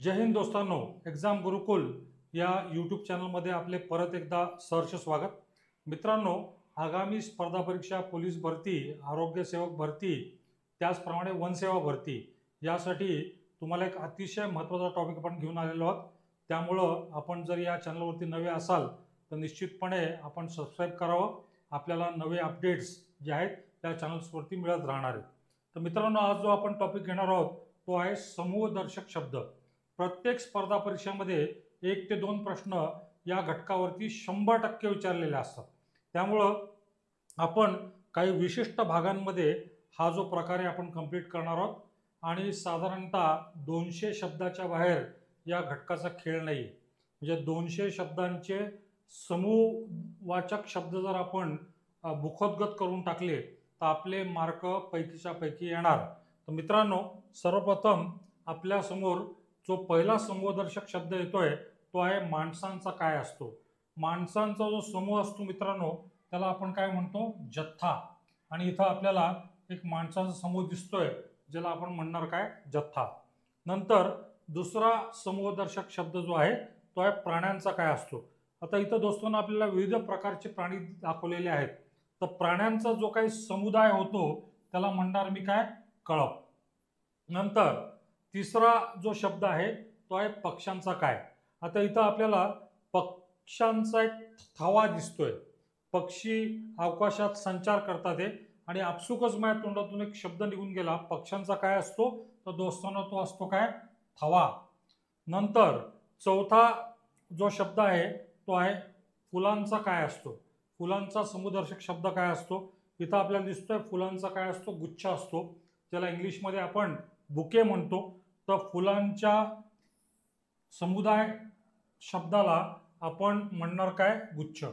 जय Hind दोस्तांनो, exam गुरुकुल या YouTube चॅनलमध्ये आपले परत एकदा सहर्ष स्वागत. मित्रांनो, आगामी स्पर्धा परीक्षा, पोलीस भरती, आरोग्य सेवक भरती, त्याचप्रमाणे वनसेवा भरती यासाठी तुम्हाला एक अतिशय महत्त्वाचा टॉपिक आपण घेऊन आलेलो आहोत. त्यामुळं आपण जर या चॅनलवरती नवे असाल तर निश्चितपणे आपण सबस्क्राईब करावं. आपल्याला नवे अपडेट्स जे आहेत त्या चॅनल्सवरती मिळत राहणार आहेत. तर मित्रांनो, आज जो आपण टॉपिक घेणार आहोत तो आहे समूहदर्शक शब्द. प्रत्येक स्पर्धा परीक्षेमध्ये 1 ते 2 प्रश्न या घटकावरती 100% विचारलेले असतात. त्यामुळं आपण काही विशिष्ट भागांमध्ये हा जो प्रकार आहे आपण कंप्लीट करणार आहोत आणि साधारणतः 200 शब्दाच्या बाहेर या घटकाचा खेळ नाही. म्हणजे 200 शब्दांचे समूहवाचक शब्द जर आपण मुखोद्गत करून टाकले तर आपले मार्क पैकीच्या पैकी येणार. तर मित्रांनो, सर्वप्रथम आपल्या समोर जो पहिला समूहदर्शक शब्द येतोय तो आहे माणसांचा काय असतो. माणसांचा जो समूह असतो मित्रांनो त्याला आपण काय म्हणतो, जथ्था. आणि इथं आपल्याला एक माणसांचा समूह दिसतोय ज्याला आपण म्हणणार काय, जथ्था. नंतर दुसरा समूहदर्शक शब्द जो आहे तो आहे प्राण्यांचा काय असतो. आता इथं दोस्तांनो आपल्याला विविध प्रकारचे प्राणी दाखवलेले आहेत. तर प्राण्यांचा जो काही समुदाय होतो त्याला म्हणणार मी काय, कळप. नंतर तिसरा जो शब्द आहे तो आहे पक्ष्यांचा काय. आता इथं आपल्याला पक्ष्यांचा एक थवा दिसतोय. पक्षी अवकाशात संचार करतात ते आणि आपसुकच माझ्या तोंडातून एक शब्द निघून गेला. पक्ष्यांचा काय असतो तर दोस्तांनो तो असतो काय, थवा. नंतर चौथा जो शब्द आहे तो आहे फुलांचा काय असतो. फुलांचा समूहदर्शक शब्द काय असतो. इथं आपल्याला दिसतोय फुलांचा काय असतो, गुच्छ असतो, ज्याला इंग्लिशमध्ये आपण बुके म्हणतो. तर फुलांच्या समुदाय शब्दाला आपण म्हणणार काय, गुच्छ.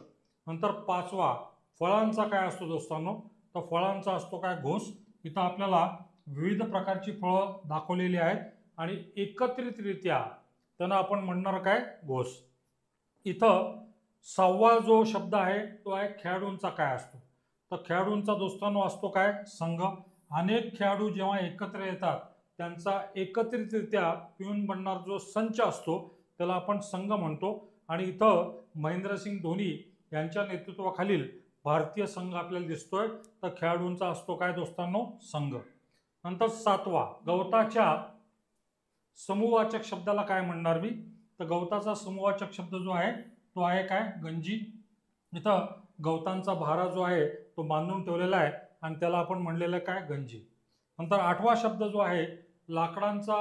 नंतर पाचवा फळांचा काय असतो दोस्तांनो, तर फळांचा असतो काय, घोस. इथं आपल्याला विविध प्रकारची फळं दाखवलेली आहेत आणि एकत्रितरित्या त्यांना आपण म्हणणार काय, घोस. इथं सहावा जो शब्द आहे तो आहे खेळाडूंचा काय असतो. तर खेळाडूंचा दोस्तांनो असतो काय, संघ. अनेक खेळाडू जेव्हा एकत्र येतात त्यांचा एकत्रितरित्या पिऊन बनणार जो संच असतो त्याला आपण संघ म्हणतो. आणि इथं महेंद्रसिंग धोनी यांच्या नेतृत्वाखालील भारतीय संघ आपल्याला दिसतोय. तर खेळाडूंचा असतो काय दोस्तांनो, संघ. नंतर सातवा गवताच्या समूहवाचक शब्दाला काय म्हणणार मी, तर गवताचा समूहवाचक शब्द जो आहे तो आहे काय, गंजी. इथं गवतांचा भारा जो आहे तो बांधून ठेवलेला आहे आणि त्याला आपण म्हणलेलं काय, गंजी. नंतर आठवा शब्द जो आहे लाकडांचा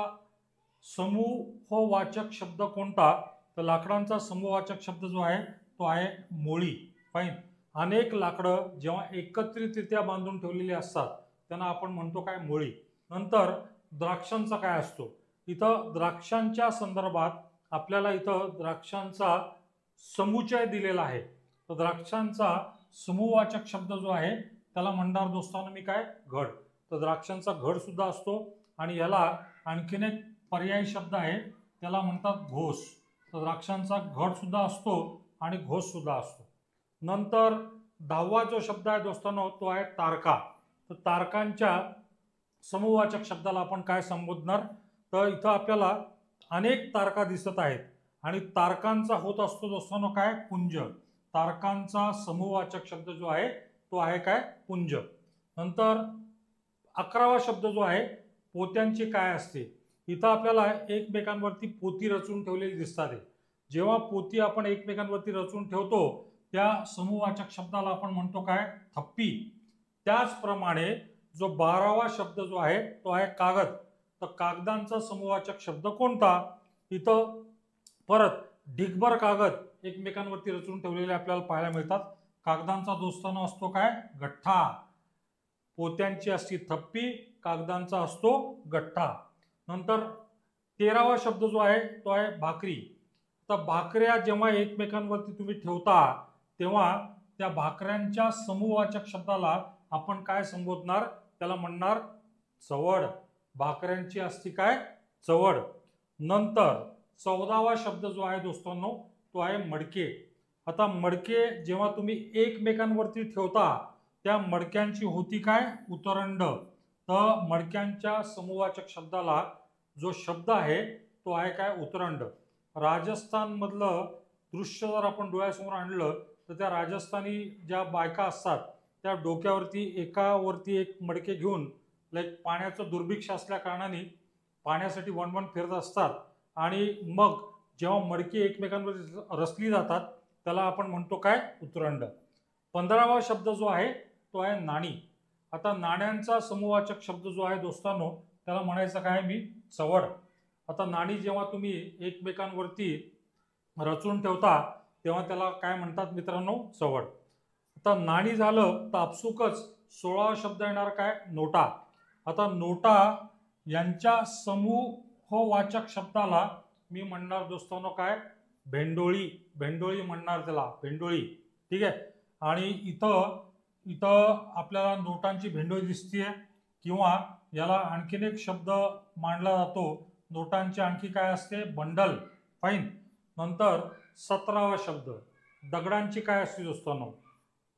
समूहवाचक शब्द कोणता, तर लाकडांचा समूहवाचक शब्द जो आहे तो आहे मोळी. फाईन. अनेक लाकडं जेव्हा एकत्रितरित्या बांधून ठेवलेली असतात त्यांना आपण म्हणतो काय, मोळी. नंतर द्राक्षांचा काय असतो. इथं द्राक्षांच्या संदर्भात आपल्याला इथं द्राक्षांचा समुच्चय दिलेला आहे. तर द्राक्षांचा समूहवाचक शब्द जो आहे त्याला म्हणणार दोस्तांनो मी काय, घड. तर द्राक्षांचा घड सुद्धा असतो आणि याला आणखीन एक पर्यायी शब्द आहे त्याला म्हणतात घोस. तर द्राक्षांचा घड सुद्धा असतो आणि घोस सुद्धा असतो. नंतर 10वा जो शब्द आहे दोस्तांनो तो आहे तारका. तर तारकांच्या समूहवाचक शब्दाला आपण काय संबोधणार, तर इथं आपल्याला अनेक तारका दिसत आहेत आणि तारकांचा होत असतो दोस्तांनो काय, पुंज. तारकांचा समूहवाचक शब्द जो आहे तो आहे काय, पुंज. नंतर 11वा शब्द जो आहे पोत्यांची काय असते. इथं आपल्याला एकमेकांवरती पोती रचून ठेवलेली दिसतात. जेव्हा पोती आपण एकमेकांवरती रचून ठेवतो त्या समूहवाचक शब्दाला आपण म्हणतो काय, थप्पी. त्याचप्रमाणे जो 12वा शब्द जो आहे तो आहे कागद. तर कागदांचा समूहवाचक शब्द कोणता, इथं परत ढिगभर कागद एकमेकांवरती रचून ठेवलेले आपल्याला पाहायला मिळतात. कागदांचा दोस्तांनो असतो काय, गठ्ठा. पोत्यांची असती थप्पी, कागदांचा असतो गठ्ठा. नंतर 13वा शब्द जो आहे तो आहे भाकरी. तर भाकऱ्या जेव्हा एकमेकांवरती तुम्ही ठेवता तेव्हा त्या भाकऱ्यांच्या समूहवाचक शब्दाला आपण काय संबोधणार, त्याला म्हणणार चवड. भाकऱ्यांची असती काय, चवड. नंतर 14वा शब्द जो आहे दोस्तांनो तो आहे मडके. आता मडके जेव्हा तुम्ही एकमेकांवरती ठेवता त्या मडक्यांची होती काय, उतरंड. तर मडक्यांच्या समूहवाचक शब्दाला जो शब्द आहे तो आहे काय उतरंड. राजस्थान मधलं दृश्य जर आपण डोळ्यासमोर आणलं तर त्या राजस्थानी ज्या बायका असतात त्या डोक्यावरती एकावरती एक मडके घेऊन लाईक पाण्याचं दुर्भिक्ष असल्या कारणाने पाण्यासाठी वणवण फिरत असतात आणि मग जेव्हा मडकी एकमेकांवर रचली जातात त्याला आपण म्हणतो काय उतरंड. 15वा शब्द जो आहे तो आहे नाणी. आता नाण्यांचा समूहवाचक शब्द जो आहे दोस्तांनो त्याला म्हणायचं काय मी चवड. आता नाणी जेव्हा तुम्ही एकमेकांवरती रचून ठेवता तेव्हा त्याला काय म्हणतात मित्रांनो चवड. आता नाणी झालं तर आपसुकच 16वा शब्द येणार काय नोटा. आता नोटा यांच्या समूहवाचक शब्दाला मी म्हणणार दोस्तांनो काय भेंडोळी. भेंडोळी म्हणणार त्याला भेंडोळी. ठीक आहे. आणि इथं आपल्याला नोटांची भेंडोळी दिसतीये किंवा याला आणखीन एक शब्द मांडला जातो नोटांची आणखी काय असते बंडल. फाईन. नंतर 17वा शब्द दगडांची काय असते दोस्तांनो.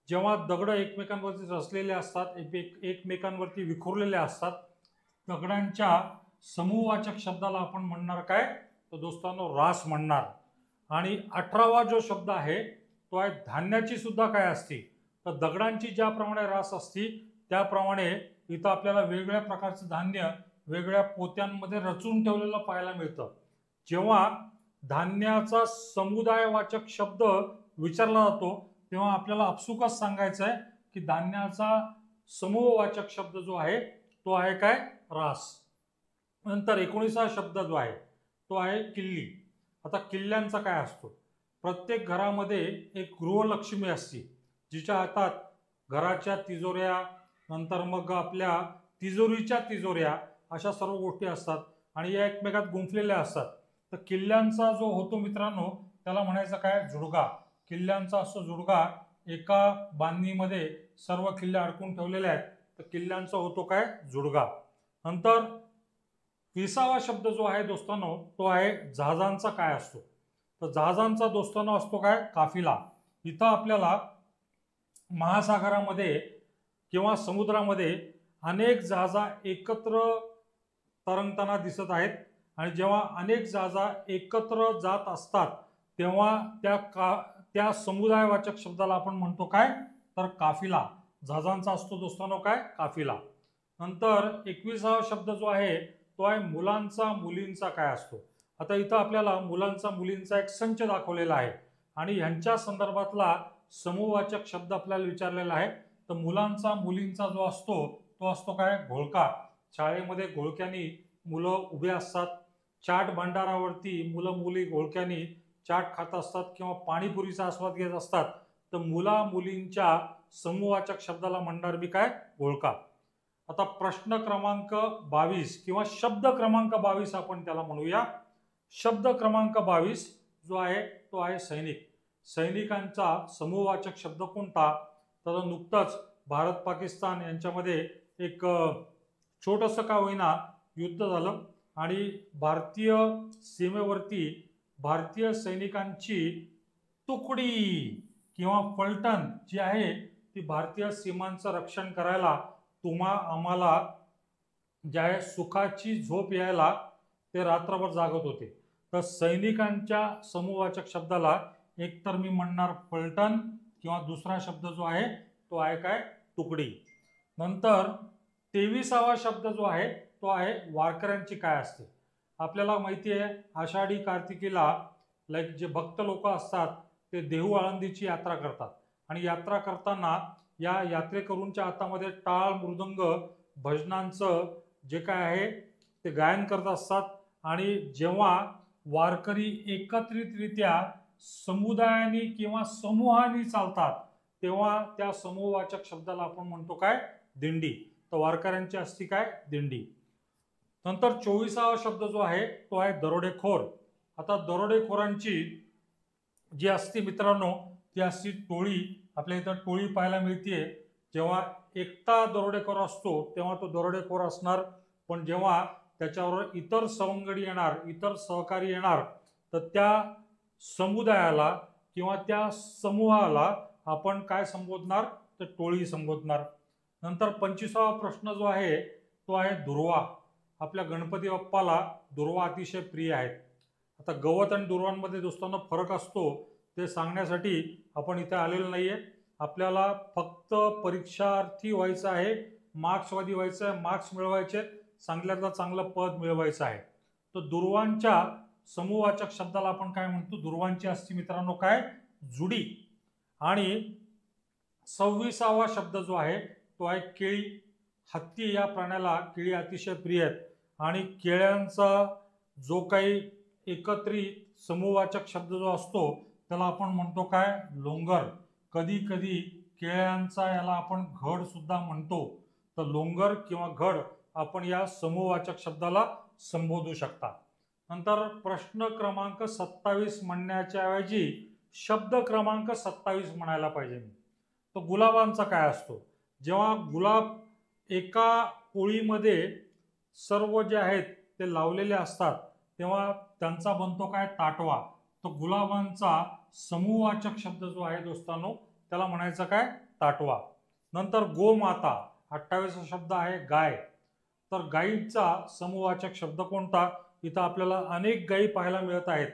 जेव्हा दगड एकमेकांवरती रचलेले असतात एकमेकांवरती विखुरलेले असतात दगडांच्या समूहवाचक शब्दाला आपण म्हणणार काय तर दोस्तांनो रास म्हणणार. आणि 18वा जो शब्द आहे तो आहे धान्याची सुद्धा काय असते तर दगडांची ज्याप्रमाणे रास असती त्याप्रमाणे इथं आपल्याला वेगवेगळ्या प्रकारचं धान्य वेगवेगळ्या पोत्यांमध्ये रचून ठेवलेलं पाहायला मिळतं. जेव्हा धान्याचा समुदायवाचक शब्द विचारला जातो तेव्हा आपल्याला आपसुकच सांगायचं आहे की धान्याचा समूहवाचक शब्द जो आहे तो आहे काय रास. नंतर 19वा शब्द जो आहे तो आहे किल्ली. आता किल्ल्यांचा काय असतो प्रत्येक घरामध्ये एक गृहलक्ष्मी असते जिच्या हातात घराच्या तिजोऱ्या नंतर मग आपल्या तिजोरीच्या तिजोऱ्या अशा सर्व गोष्टी असतात आणि या एकमेकात गुंफलेल्या असतात. तर किल्ल्यांचा जो होतो मित्रांनो त्याला म्हणायचं काय जुडगा. किल्ल्यांचा असतो जुडगा. एका बांधणीमध्ये सर्व किल्ले अडकून ठेवलेले आहेत तर किल्ल्यांचा होतो काय जुडगा. नंतर 20वा शब्द जो आहे दोस्तांनो तो आहे जहाजांचा काय असतो तर जहाजांचा दोस्तांनो असतो काय काफिला. इथं आपल्याला महासागरामध्ये किंवा समुद्रामध्ये अनेक जहाजा एकत्र तरंगताना दिसत आहेत आणि जेव्हा अनेक जहाजा एकत्र जात असतात तेव्हा त्या समुदायवाचक शब्दाला आपण म्हणतो काय तर काफिला. जहाजांचा असतो दोस्तांनो काय काफिला. नंतर 21वा शब्द जो आहे तो आहे मुलांचा मुलींचा काय असतो. आता इथं आपल्याला मुलांचा मुलींचा एक संच दाखवलेला आहे आणि ह्यांच्या संदर्भातला समूहवाचक शब्द आपल्याला विचारलेला आहे. तर मुलांचा मुलींचा जो असतो तो असतो काय घोळका. शाळेमध्ये घोळक्यानी मुलं उभे असतात. चाट भांडारावरती मुलं मुली घोळक्यानी चाट खात असतात किंवा पाणीपुरीचा आस्वाद घेत असतात. तर मुला मुलींच्या समूहवाचक शब्दाला म्हणणार मी काय घोळका. आता प्रश्न क्रमांक 22 किंवा शब्द क्रमांक 22 आपण त्याला म्हणूया. शब्द क्रमांक 22 जो आहे तो आहे सैनिक. सैनिकांचा समूहवाचक शब्द कोणता तर नुकतंच भारत पाकिस्तान यांच्यामध्ये एक छोटंसं का होईना युद्ध झालं आणि भारतीय सीमेवरती भारतीय सैनिकांची तुकडी किंवा फलटण जी आहे ती भारतीय सीमांचं रक्षण करायला तुम्हा आम्हाला ज्या आहे सुखाची झोप यायला ते रात्रभर जागत होते. तर सैनिकांच्या समूहवाचक शब्दाला एकतर मी म्हणणार फलटण किंवा दुसरा शब्द जो आहे तो आहे काय तुकडी. नंतर 23वा शब्द जो आहे तो आहे वारकऱ्यांची काय असते. आपल्याला माहिती आहे आषाढी कार्तिकीला लाईक जे भक्त लोक असतात ते देहू आळंदीची यात्रा करतात आणि यात्रा करताना या यात्रेकरूंच्या हातामध्ये टाळ मृदंग भजनांचं जे काय आहे ते गायन करत असतात आणि जेव्हा वारकरी एकत्रितरित्या समुदायाने किंवा समूहाने चालतात तेव्हा त्या समूहवाचक शब्दाला आपण म्हणतो काय दिंडी. तर वारकऱ्यांची असती काय दिंडी. नंतर 24वा शब्द जो आहे तो आहे दरोडेखोर. आता दरोडेखोरांची जी असती मित्रांनो ती असती टोळी. आपल्या इथं टोळी पाहायला मिळते. जेव्हा एकटा दरोडेखोर असतो तेव्हा तो दरोडेखोर असणार पण जेव्हा त्याच्यावर इतर सवंगडी येणार इतर सहकारी येणार तर त्या समुदायाला किंवा त्या समूहाला आपण काय संबोधणार तर टोळी संबोधणार. नंतर 25वा प्रश्न जो आहे तो आहे दुर्वा. आपल्या गणपती बाप्पाला दुर्वा अतिशय प्रिय आहेत. आता गवत आणि दुर्वांमध्ये दोस्तांनो फरक असतो ते सांगण्यासाठी आपण इथे आलेलो नाहीये. आपल्याला फक्त परीक्षार्थी व्हायचं आहे, मार्क्सवादी व्हायचं आहे, मार्क्स मिळवायचे, चांगल्यातलं चांगलं पद मिळवायचं आहे. तर दुर्वांच्या समूहवाचक शब्दाला आपण काय म्हणतो? दुर्वांची असते मित्रांनो काय? जुडी. आणि 26वा शब्द जो आहे तो आहे केळी. हत्ती या प्राण्याला केळी अतिशय प्रिय आहेत आणि केळ्यांचा जो काही एकत्रित समूहवाचक शब्द जो असतो त्याला आपण म्हणतो काय? लोंगर. कधी कधी केळ्यांचा याला आपण घड सुद्धा म्हणतो. तर लोंगर किंवा घड आपण या समूहवाचक शब्दाला संबोधू शकता. नंतर प्रश्न क्रमांक 27 म्हणण्याच्या ऐवजी शब्द क्रमांक 27 म्हणायला पाहिजे. तो गुलाबांचा काय असतो? जेव्हा गुलाब एका ओळीमध्ये सर्व जे आहेत ते लावलेले असतात तेव्हा त्यांचा बनतो काय? ताटवा. तो गुलाबांचा समूहवाचक शब्द जो आहे दोस्तांनो त्याला म्हणायचं काय? ताटवा. नंतर गोमाता 28वा शब्द आहे गाय. तर गायीचा समूहवाचक शब्द कोणता? इथं आपल्याला अनेक गायी पाहायला मिळत आहेत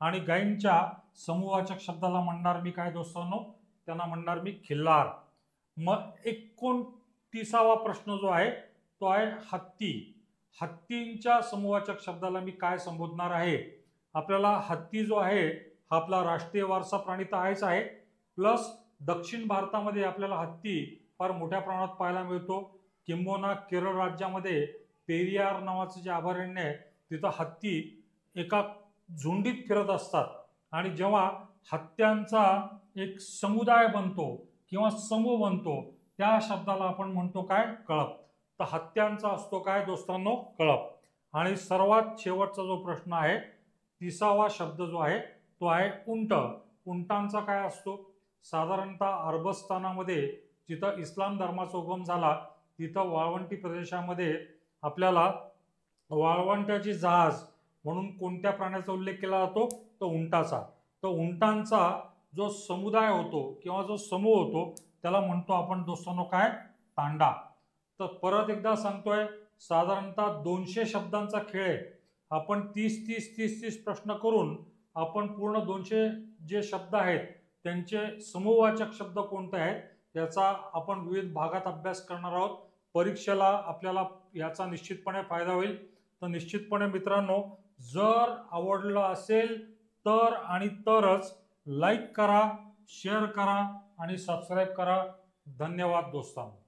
आणि गायींच्या समूहवाचक शब्दाला म्हणणार मी काय दोस्तांनो? त्यांना म्हणणार मी खिल्लार. मग 29वा प्रश्न जो आहे तो आहे हत्ती. हत्तींच्या समूहवाचक शब्दाला मी काय संबोधणार आहे? आपल्याला हत्ती जो आहे हा आपला राष्ट्रीय वारसा प्राणी तर आहेच आहे, प्लस दक्षिण भारतामध्ये आपल्याला हत्ती फार मोठ्या प्रमाणात पाहायला मिळतो. किंबहुना केरळ राज्यामध्ये पेरियार नावाचं जे अभयारण्य आहे तिथं हत्ती एका झुंडीत फिरत असतात आणि जेव्हा हत्यांचा एक समुदाय बनतो किंवा समूह बनतो त्या शब्दाला आपण म्हणतो काय? कळप. तर हत्यांचा असतो काय दोस्तांनो? कळप. आणि सर्वात शेवटचा जो प्रश्न आहे 30वा शब्द जो आहे तो आहे उंट. उंटांचा काय असतो? साधारणतः अरबस्तानामध्ये जिथं इस्लाम धर्माचा उगम झाला तिथं वाळवंटी प्रदेशामध्ये आपल्याला वाळवंटाची जहाज म्हणून कोणत्या प्राण्याचा उल्लेख केला जातो? तो उंटाचा. तर उंटांचा जो समुदाय होतो किंवा जो समूह होतो त्याला म्हणतो आपण दोस्तांनो काय? तांडा. तर परत एकदा सांगतोय साधारणतः 200 शब्दांचा खेळ आहे. आपण 30 प्रश्न करून आपण पूर्ण 200 जे शब्द आहेत त्यांचे समूहवाचक शब्द कोणते आहेत याचा आपण विविध भागात अभ्यास करणार आहोत. परीक्षेला आपल्याला याचा निश्चितपणे फायदा होईल. तर निश्चितपणे मित्रांनो जर आवडलं असेल तर आणि तरच लाईक करा, शेअर करा आणि सबस्क्राईब करा. धन्यवाद दोस्तांनो.